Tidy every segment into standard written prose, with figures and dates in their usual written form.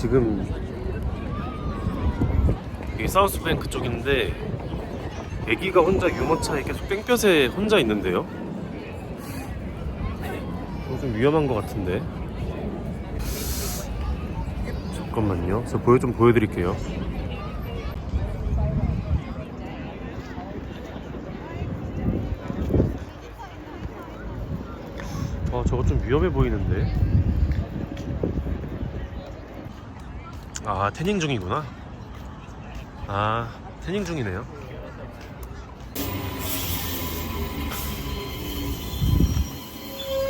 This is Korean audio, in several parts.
지금 여기 사우스뱅크 쪽인데 애기가 혼자 유모차에 계속 땡볕에 혼자 있는데요? 이거 좀 위험한 것 같은데. 잠깐만요. 제가 좀 보여드릴게요. 저거 좀 위험해 보이는데. 태닝 중이구나. 태닝 중이네요.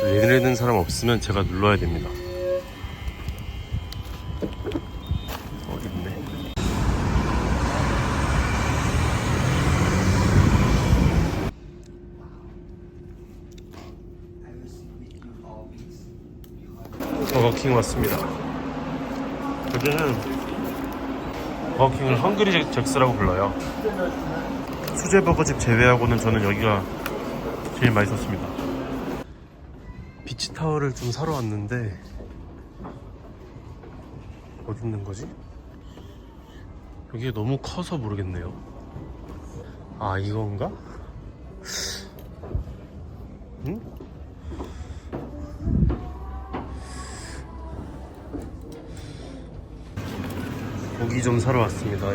내리는 사람 없으면 제가 눌러야 됩니다. 있네. 버거킹 왔습니다. 여기는 버거킹을 헝그리 잭스라고 불러요. 수제 버거집 제외하고는 저는 여기가 제일 맛있었습니다. 비치 타월을 좀 사러 왔는데 어디 있는 거지? 여기가 너무 커서 모르겠네요. 이건가? 응? 고기 좀 사러 왔습니다.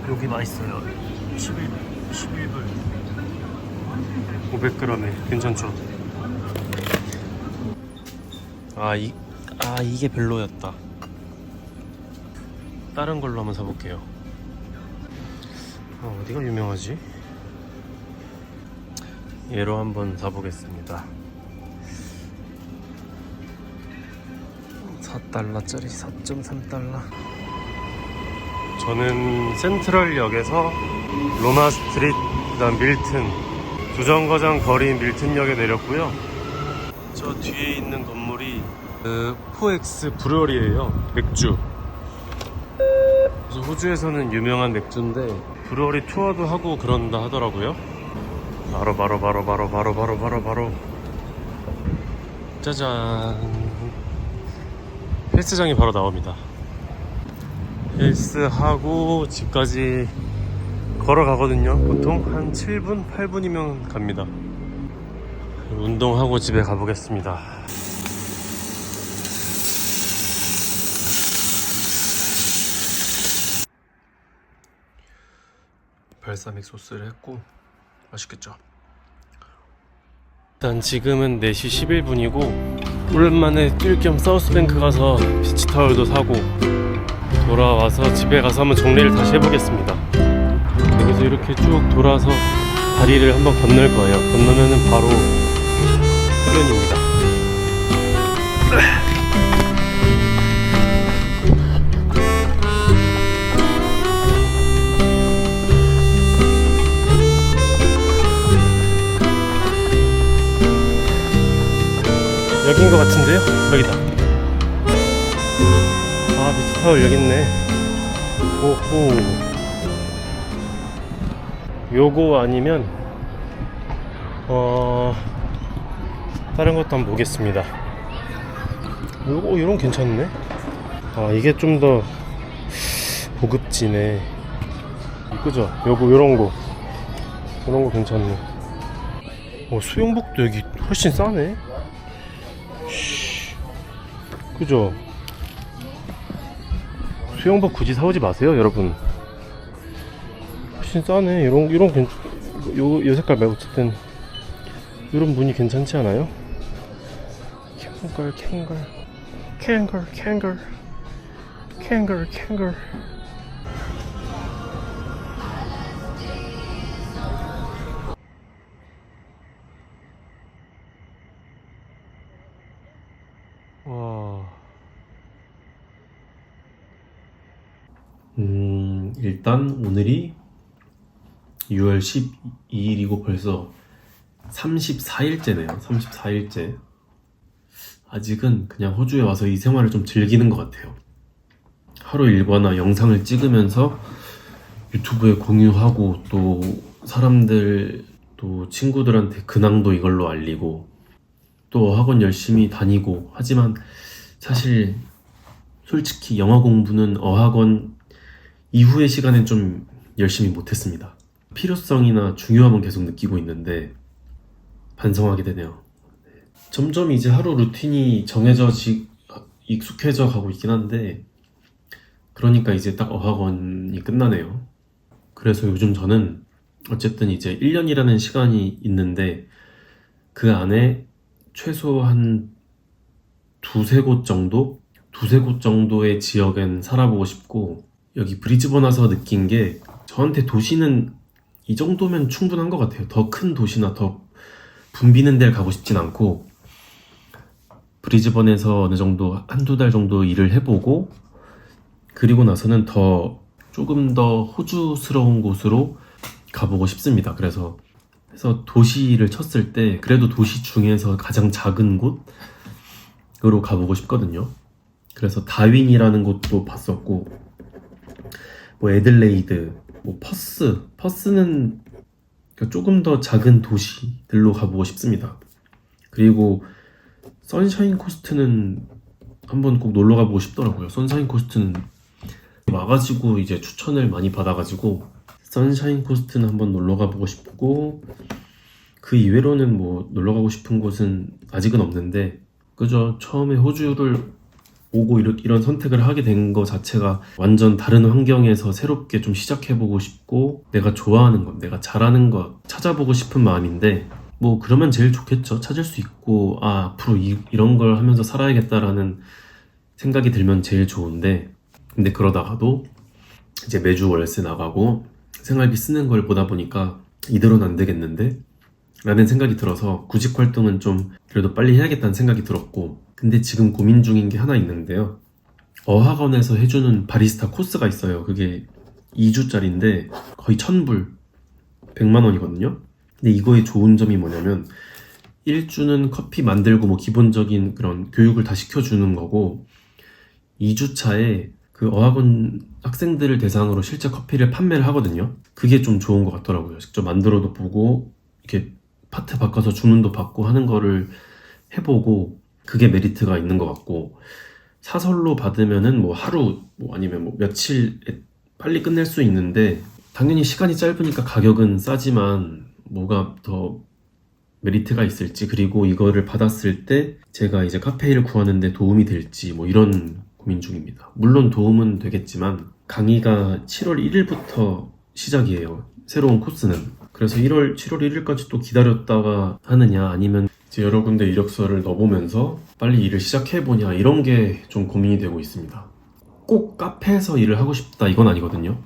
여기 맛있어요. 11불 500g에 괜찮죠? 이게 별로였다. 다른 걸로 한번 사볼게요. 어디가 유명하지? 얘로 한번 사보겠습니다. 4달러짜리 4.3달러. 저는 센트럴역에서 로마 스트리트, 그다음 밀튼, 두정거장 거리인 밀튼역에 내렸고요. 저 뒤에 있는 건물이 포엑스 브루어리예요. 맥주. 그래서 호주에서는 유명한 맥주인데 브루어리 투어도 하고 그런다 하더라고요. 바로 짜잔. 헬스장이 바로 나옵니다. 헬스하고 집까지 걸어가거든요. 보통 한 7분, 8분이면 갑니다. 운동하고 집에 가보겠습니다. 발사믹 소스를 했고 맛있겠죠? 일단 지금은 4시 11분이고 오랜만에 뛸 겸 사우스뱅크 가서 비치타월도 사고 돌아와서 집에 가서 한번 정리를 다시 해보겠습니다. 여기서 이렇게 쭉 돌아서 다리를 한번 건널 거예요. 건너면은 바로 해변입니다. 여긴 것 같은데요? 여기다. 비치타월 여기 있네. 오호. 요거 아니면 다른 것도 한번 보겠습니다. 이런 괜찮네. 이게 좀 더 고급지네. 그죠? 요런 거 괜찮네. 수영복도 여기 훨씬 싸네. 그죠? 수영복 굳이 사오지 마세요, 여러분. 훨씬 싸네. 요 색깔 말고 어쨌든 이런 무늬 괜찮지 않아요? 캥걸. 와. 일단 오늘이 6월 12일이고 벌써 34일째네요. 34일째. 아직은 그냥 호주에 와서 이 생활을 좀 즐기는 것 같아요. 하루 일과나 영상을 찍으면서 유튜브에 공유하고 또 사람들 또 친구들한테 근황도 이걸로 알리고 또 학원 열심히 다니고 하지만 사실 솔직히 영어 공부는 어학원 이후의 시간엔 좀 열심히 못했습니다. 필요성이나 중요함은 계속 느끼고 있는데 반성하게 되네요. 점점 이제 하루 루틴이 익숙해져 가고 있긴 한데, 그러니까 이제 딱 어학원이 끝나네요. 그래서 요즘 저는 어쨌든 이제 1년이라는 시간이 있는데 그 안에 최소 한 두세 곳 정도의 지역엔 살아보고 싶고, 여기 브리즈번 와서 느낀 게 저한테 도시는 이 정도면 충분한 것 같아요. 더 큰 도시나 더 붐비는 데를 가고 싶진 않고, 브리즈번에서 어느 정도 한두 달 정도 일을 해보고 그리고 나서는 조금 더 호주스러운 곳으로 가보고 싶습니다. 그래서 도시를 쳤을 때 그래도 도시 중에서 가장 작은 곳으로 가보고 싶거든요. 그래서 다윈이라는 곳도 봤었고, 뭐 애들레이드, 뭐 퍼스는 조금 더 작은 도시들로 가보고 싶습니다. 그리고 선샤인 코스트는 한번 꼭 놀러 가보고 싶더라고요. 선샤인 코스트는 와가지고 이제 추천을 많이 받아가지고 선샤인 코스트는 한번 놀러 가보고 싶고, 그 이외로는 뭐 놀러 가고 싶은 곳은 아직은 없는데, 그저 처음에 호주를 오고 이런 선택을 하게 된 거 자체가 완전 다른 환경에서 새롭게 좀 시작해보고 싶고, 내가 좋아하는 것, 내가 잘하는 것 찾아보고 싶은 마음인데, 뭐 그러면 제일 좋겠죠. 찾을 수 있고, 앞으로 이런 걸 하면서 살아야겠다라는 생각이 들면 제일 좋은데, 근데 그러다가도 이제 매주 월세 나가고 생활비 쓰는 걸 보다 보니까 이대로는 안 되겠는데? 라는 생각이 들어서 구직 활동은 좀 그래도 빨리 해야겠다는 생각이 들었고, 근데 지금 고민 중인 게 하나 있는데요. 어학원에서 해주는 바리스타 코스가 있어요. 그게 2주짜리인데 거의 1,000불, 100만 원이거든요. 근데 이거의 좋은 점이 뭐냐면 1주는 커피 만들고 뭐 기본적인 그런 교육을 다 시켜주는 거고, 2주차에 그 어학원 학생들을 대상으로 실제 커피를 판매를 하거든요. 그게 좀 좋은 것 같더라고요. 직접 만들어도 보고 이렇게 파트 바꿔서 주문도 받고 하는 거를 해보고, 그게 메리트가 있는 것 같고, 사설로 받으면은 뭐 하루 뭐 아니면 뭐 며칠에 빨리 끝낼 수 있는데, 당연히 시간이 짧으니까 가격은 싸지만 뭐가 더 메리트가 있을지, 그리고 이거를 받았을 때 제가 이제 카페인을 구하는데 도움이 될지, 뭐 이런 고민 중입니다. 물론 도움은 되겠지만 강의가 7월 1일부터 시작이에요. 새로운 코스는. 그래서 7월 1일까지 또 기다렸다가 하느냐, 아니면 이제 여러 군데 이력서를 넣어보면서 빨리 일을 시작해보냐, 이런 게 좀 고민이 되고 있습니다. 꼭 카페에서 일을 하고 싶다 이건 아니거든요.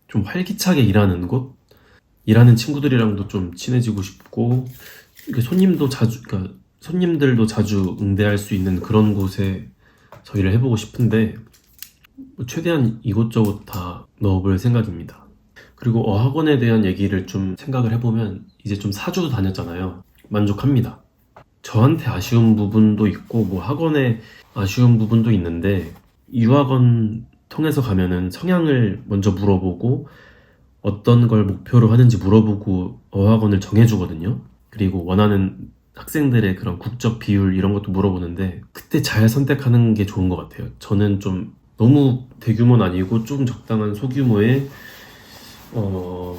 좀 활기차게 일하는 곳, 일하는 친구들이랑도 좀 친해지고 싶고, 이렇게 손님들도 자주 응대할 수 있는 그런 곳에 일을 해보고 싶은데, 최대한 이곳저곳 다 넣어볼 생각입니다. 그리고 어학원에 대한 얘기를 좀 생각을 해보면 이제 좀 4주 다녔잖아요. 만족합니다. 저한테 아쉬운 부분도 있고 뭐 학원에 아쉬운 부분도 있는데, 유학원 통해서 가면은 성향을 먼저 물어보고 어떤 걸 목표로 하는지 물어보고 어학원을 정해주거든요. 그리고 원하는 학생들의 그런 국적 비율 이런 것도 물어보는데, 그때 잘 선택하는 게 좋은 것 같아요. 저는 좀 너무 대규모는 아니고 좀 적당한 소규모의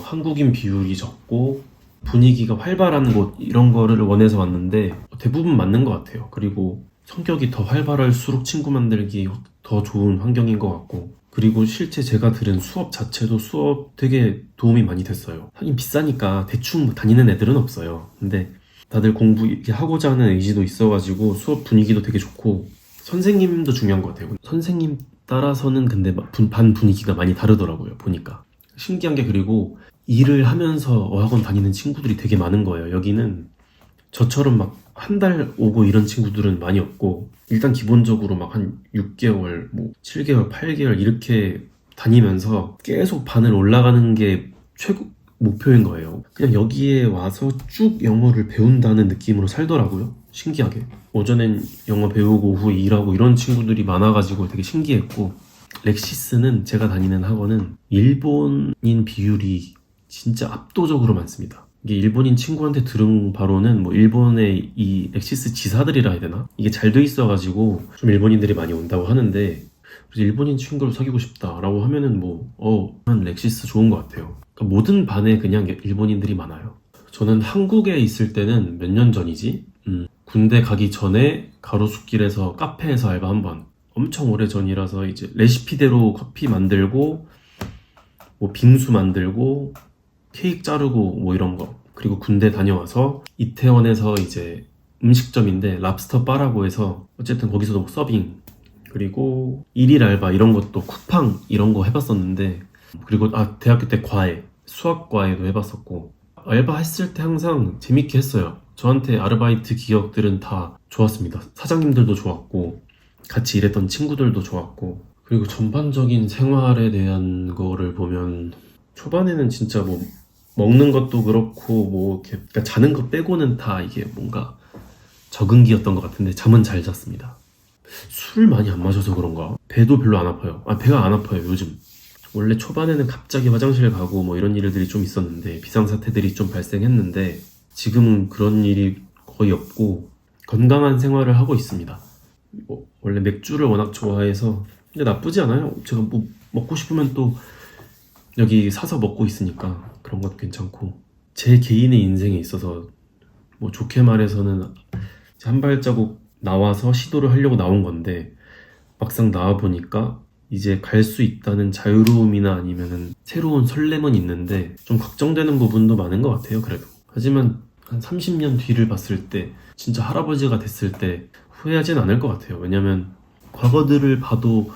한국인 비율이 적고 분위기가 활발한 곳, 이런 거를 원해서 왔는데 대부분 맞는 것 같아요. 그리고 성격이 더 활발할수록 친구 만들기 더 좋은 환경인 것 같고, 그리고 실제 제가 들은 수업 자체도 되게 도움이 많이 됐어요. 하긴 비싸니까 대충 다니는 애들은 없어요. 근데 다들 공부 이렇게 하고자 하는 의지도 있어가지고 수업 분위기도 되게 좋고, 선생님도 중요한 것 같아요. 선생님 따라서는 근데 반 분위기가 많이 다르더라고요, 보니까. 신기한 게, 그리고 일을 하면서 어학원 다니는 친구들이 되게 많은 거예요. 여기는 저처럼 막 한 달 오고 이런 친구들은 많이 없고, 일단 기본적으로 막 한 6개월, 뭐 7개월, 8개월 이렇게 다니면서 계속 반을 올라가는 게 최고 목표인 거예요. 그냥 여기에 와서 쭉 영어를 배운다는 느낌으로 살더라고요. 신기하게. 오전엔 영어 배우고 오후에 일하고 이런 친구들이 많아가지고 되게 신기했고, 렉시스는 제가 다니는 학원은 일본인 비율이 진짜 압도적으로 많습니다. 이게 일본인 친구한테 들은 바로는 뭐 일본의 이 렉시스 지사들이라 해야 되나? 이게 잘 돼 있어가지고 좀 일본인들이 많이 온다고 하는데, 그래서 일본인 친구를 사귀고 싶다라고 하면은 난 렉시스 좋은 것 같아요. 그러니까 모든 반에 그냥 일본인들이 많아요. 저는 한국에 있을 때는 몇 년 전이지? 군대 가기 전에 가로수길에서 카페에서 알바 한 번. 엄청 오래 전이라서 이제 레시피대로 커피 만들고 뭐 빙수 만들고 케이크 자르고 뭐 이런 거. 그리고 군대 다녀와서 이태원에서 이제 음식점인데 랍스터 바라고 해서 어쨌든 거기서도 뭐 서빙, 그리고 일일 알바 이런 것도 쿠팡 이런 거 해봤었는데, 그리고 대학교 때 과외, 수학 과외도 해봤었고, 알바 했을 때 항상 재밌게 했어요. 저한테 아르바이트 기억들은 다 좋았습니다. 사장님들도 좋았고 같이 일했던 친구들도 좋았고, 그리고 전반적인 생활에 대한 거를 보면 초반에는 진짜 뭐 먹는 것도 그렇고 뭐 이렇게 그러니까 자는 것 빼고는 다 이게 뭔가 적응기였던 것 같은데 잠은 잘 잤습니다. 술 많이 안 마셔서 그런가? 배도 별로 안 아파요. 배가 안 아파요 요즘. 원래 초반에는 갑자기 화장실 가고 뭐 이런 일들이 좀 있었는데, 비상사태들이 좀 발생했는데, 지금은 그런 일이 거의 없고 건강한 생활을 하고 있습니다. 원래 맥주를 워낙 좋아해서, 근데 나쁘지 않아요. 제가 뭐 먹고 싶으면 또 여기 사서 먹고 있으니까 그런 것도 괜찮고, 제 개인의 인생에 있어서 뭐 좋게 말해서는 한 발자국 나와서 시도를 하려고 나온 건데, 막상 나와보니까 이제 갈 수 있다는 자유로움이나 아니면은 새로운 설렘은 있는데 좀 걱정되는 부분도 많은 것 같아요. 그래도 하지만 한 30년 뒤를 봤을 때, 진짜 할아버지가 됐을 때 후회하진 않을 것 같아요. 왜냐면 과거들을 봐도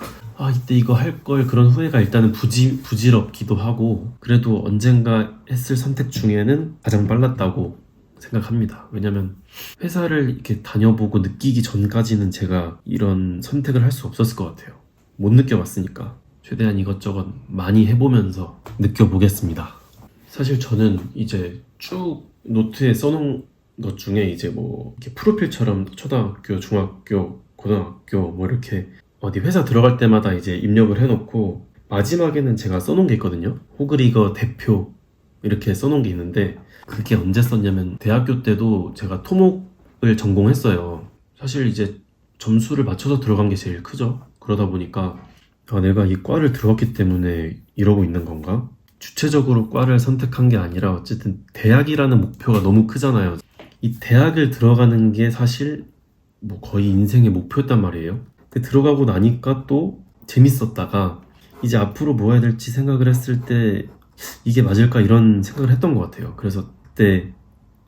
이때 이거 할 걸, 그런 후회가 일단은 부질없기도 하고, 그래도 언젠가 했을 선택 중에는 가장 빨랐다고 생각합니다. 왜냐면 회사를 이렇게 다녀보고 느끼기 전까지는 제가 이런 선택을 할 수 없었을 것 같아요. 못 느껴봤으니까 최대한 이것저것 많이 해보면서 느껴보겠습니다. 사실 저는 이제 쭉 노트에 써놓은 것 중에 이제 뭐 이렇게 프로필처럼 초등학교, 중학교, 고등학교 뭐 이렇게 어디 회사 들어갈 때마다 이제 입력을 해놓고, 마지막에는 제가 써놓은 게 있거든요. 호그리거 대표 이렇게 써놓은 게 있는데, 그게 언제 썼냐면 대학교 때도 제가 토목을 전공했어요. 사실 이제 점수를 맞춰서 들어간 게 제일 크죠. 그러다 보니까 내가 이 과를 들어갔기 때문에 이러고 있는 건가? 주체적으로 과를 선택한 게 아니라 어쨌든 대학이라는 목표가 너무 크잖아요. 이 대학을 들어가는 게 사실 뭐 거의 인생의 목표였단 말이에요. 근데 들어가고 나니까 또 재밌었다가 이제 앞으로 뭐 해야 될지 생각을 했을 때 이게 맞을까 이런 생각을 했던 것 같아요. 그래서 그때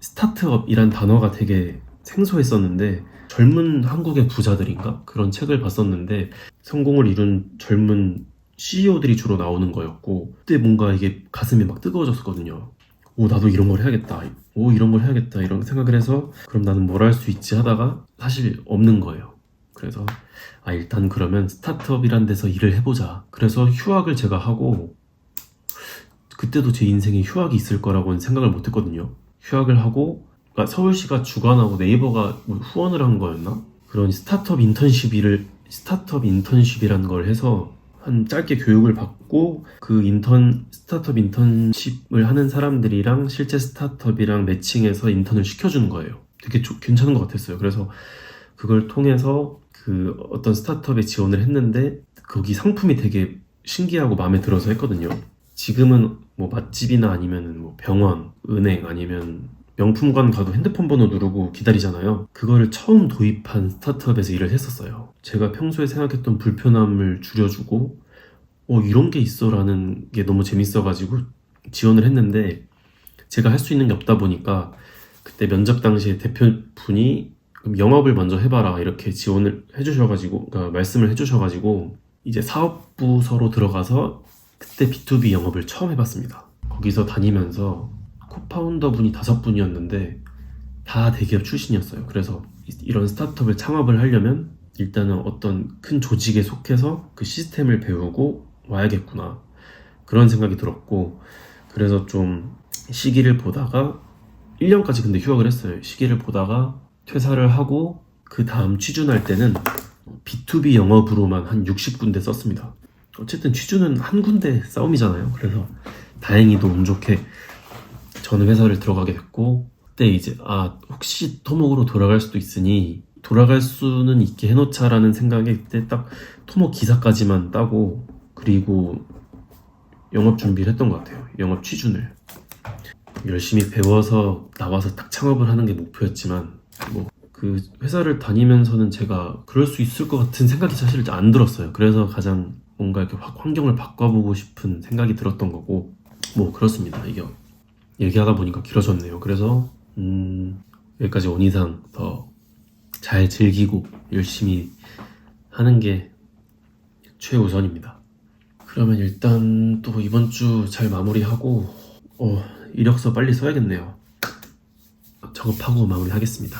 스타트업이란 단어가 되게 생소했었는데, 젊은 한국의 부자들인가? 그런 책을 봤었는데 성공을 이룬 젊은 CEO들이 주로 나오는 거였고, 그때 뭔가 이게 가슴이 막 뜨거워졌었거든요. 나도 이런 걸 해야겠다. 이런 걸 해야겠다. 이런 생각을 해서 그럼 나는 뭘 할 수 있지 하다가 사실 없는 거예요. 그래서 일단 그러면 스타트업이란 데서 일을 해보자. 그래서 휴학을 제가 하고, 그때도 제 인생에 휴학이 있을 거라고는 생각을 못 했거든요. 휴학을 하고, 그러니까 서울시가 주관하고 네이버가 뭐 후원을 한 거였나? 그런 스타트업 인턴십이라는 걸 해서 한 짧게 교육을 받고, 그 스타트업 인턴십을 하는 사람들이랑 실제 스타트업이랑 매칭해서 인턴을 시켜주는 거예요. 되게 괜찮은 것 같았어요. 그래서 그걸 통해서 그 어떤 스타트업에 지원을 했는데, 거기 상품이 되게 신기하고 마음에 들어서 했거든요. 지금은 뭐 맛집이나 아니면 뭐 병원, 은행 아니면 명품관 가도 핸드폰 번호 누르고 기다리잖아요. 그거를 처음 도입한 스타트업에서 일을 했었어요. 제가 평소에 생각했던 불편함을 줄여주고 이런 게 있어 라는 게 너무 재밌어가지고 지원을 했는데, 제가 할 수 있는 게 없다 보니까 그때 면접 당시에 대표분이 그럼 영업을 먼저 해봐라 이렇게 지원을 해주셔가지고, 그러니까 말씀을 해주셔가지고 이제 사업부서로 들어가서 그때 B2B 영업을 처음 해봤습니다. 거기서 다니면서 코파운더 분이 5분이었는데 다 대기업 출신이었어요. 그래서 이런 스타트업을 창업을 하려면 일단은 어떤 큰 조직에 속해서 그 시스템을 배우고 와야겠구나, 그런 생각이 들었고, 그래서 좀 시기를 보다가 1년까지 근데 휴학을 했어요. 시기를 보다가 퇴사를 하고, 그 다음 취준할 때는 B2B 영업으로만 한 60군데 썼습니다. 어쨌든 취준은 한 군데 싸움이잖아요. 그래서 다행히도 운 좋게 저는 회사를 들어가게 됐고, 그때 이제 혹시 토목으로 돌아갈 수도 있으니 돌아갈 수는 있게 해놓자라는 생각에 그때 딱 토목 기사까지만 따고, 그리고 영업 준비를 했던 것 같아요. 영업 취준을 열심히 배워서 나와서 딱 창업을 하는 게 목표였지만, 뭐 그 회사를 다니면서는 제가 그럴 수 있을 것 같은 생각이 사실 안 들었어요. 그래서 가장 뭔가 이렇게 환경을 바꿔보고 싶은 생각이 들었던 거고, 뭐 그렇습니다. 이게 얘기하다 보니까 길어졌네요. 그래서 여기까지 온 이상 더 잘 즐기고 열심히 하는 게 최우선입니다. 그러면 일단 또 이번 주 잘 마무리하고 이력서 빨리 써야겠네요. 작업하고 마무리하겠습니다.